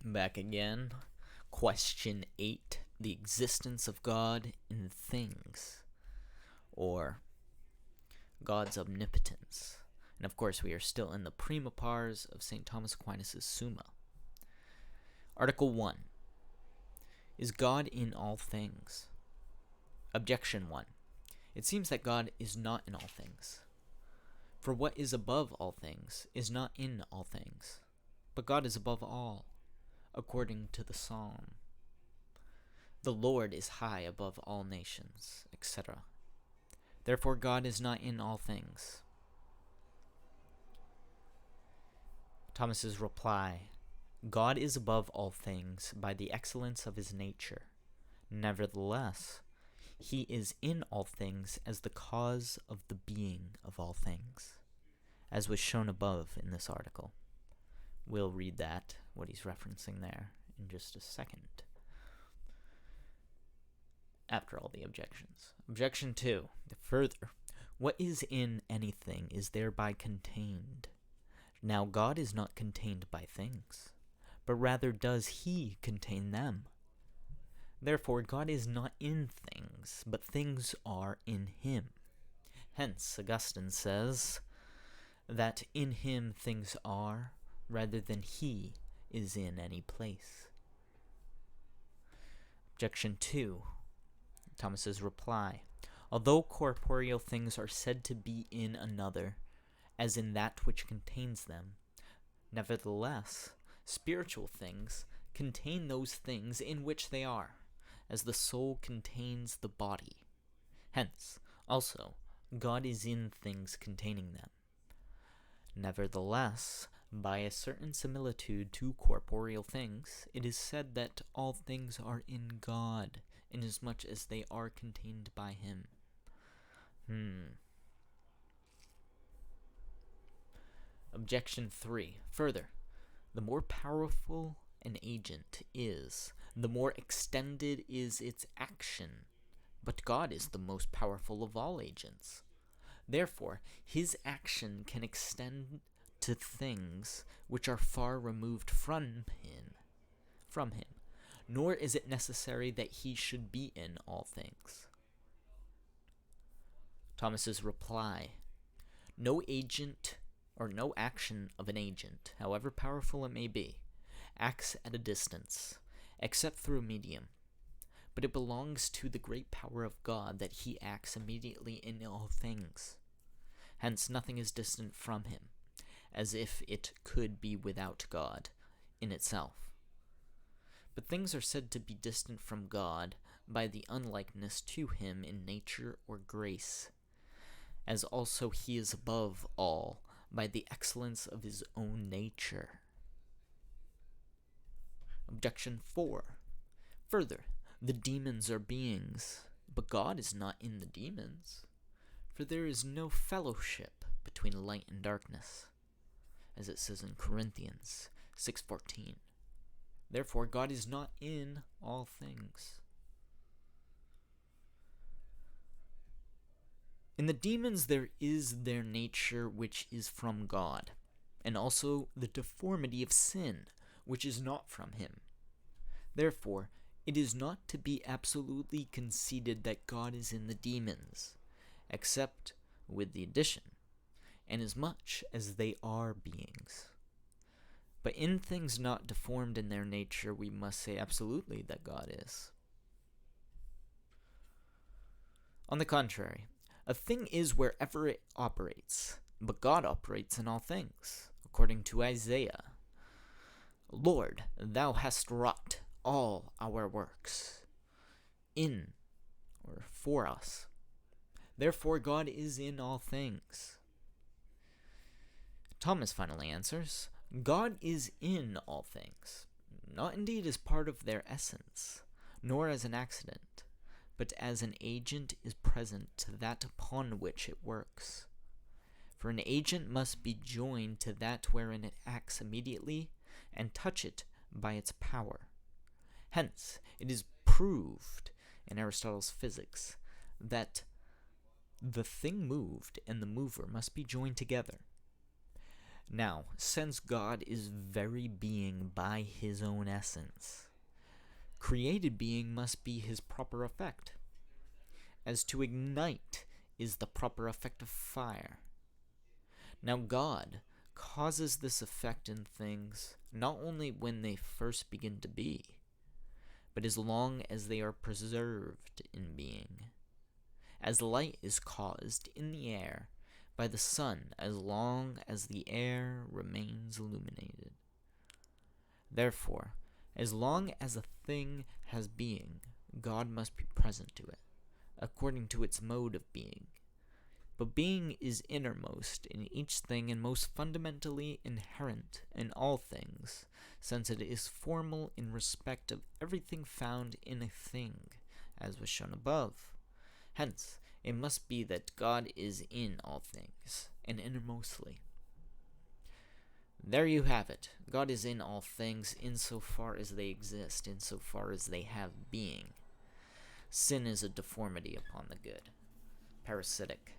Back again. Question 8. The existence of God in things, or God's omnipotence. And of course, we are still in the prima pars of St. Thomas Aquinas' Summa. Article 1. Is God in all things? Objection 1. It seems that God is not in all things. For what is above all things is not in all things, but God is above all, according to the Psalm. The Lord is high above all nations, etc. Therefore God is not in all things. Thomas's reply: God is above all things by the excellence of his nature. Nevertheless, he is in all things as the cause of the being of all things, as was shown above in this article. We'll read that, what he's referencing there, in just a second, after all the objections. Objection 2. Further, what is in anything is thereby contained. Now God is not contained by things, but rather does he contain them. Therefore God is not in things, but things are in him. Hence Augustine says that in him things are, rather than he is in any place. Objection 2. Thomas's reply: although corporeal things are said to be in another, as in that which contains them, nevertheless, spiritual things contain those things in which they are, as the soul contains the body. Hence, also, God is in things containing them. Nevertheless, by a certain similitude to corporeal things, it is said that all things are in God, inasmuch as they are contained by him. Objection 3. Further, the more powerful an agent is, the more extended is its action. But God is the most powerful of all agents. Therefore, his action can extend to things which are far removed from him. Nor is it necessary that he should be in all things. Thomas's reply: no agent or no action of an agent, however powerful it may be, acts at a distance, except through a medium. But it belongs to the great power of God that he acts immediately in all things. Hence nothing is distant from him, as if it could be without God in itself. But things are said to be distant from God by the unlikeness to him in nature or grace, as also he is above all by the excellence of his own nature. Objection 4. Further, the demons are beings, but God is not in the demons, for there is no fellowship between light and darkness, as it says in Corinthians 6:14. Therefore God is not in all things. In the demons there is their nature which is from God, and also the deformity of sin, which is not from him. Therefore, it is not to be absolutely conceded that God is in the demons, except with the addition, inasmuch as they are beings. But in things not deformed in their nature, we must say absolutely that God is. On the contrary, a thing is wherever it operates, but God operates in all things, according to Isaiah. Lord, thou hast wrought all our works in or for us. Therefore God is in all things. Thomas finally answers: God is in all things, not indeed as part of their essence, nor as an accident, but as an agent is present to that upon which it works. For an agent must be joined to that wherein it acts immediately, and touch it by its power. Hence, it is proved in Aristotle's Physics that the thing moved and the mover must be joined together. Now, since God is very being by his own essence, created being must be his proper effect, as to ignite is the proper effect of fire. Now God causes this effect in things not only when they first begin to be, but as long as they are preserved in being, as light is caused in the air by the sun as long as the air remains illuminated. Therefore, as long as a thing has being, God must be present to it, according to its mode of being. But being is innermost in each thing and most fundamentally inherent in all things, since it is formal in respect of everything found in a thing, as was shown above. Hence, it must be that God is in all things, and innermostly. There you have it. God is in all things insofar as they exist, insofar as they have being. Sin is a deformity upon the good, parasitic.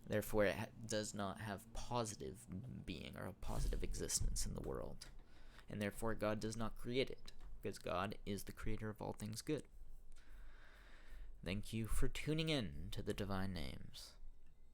Therefore, it does not have positive being or a positive existence in the world. And therefore, God does not create it, because God is the creator of all things good. Thank you for tuning in to the Divine Names.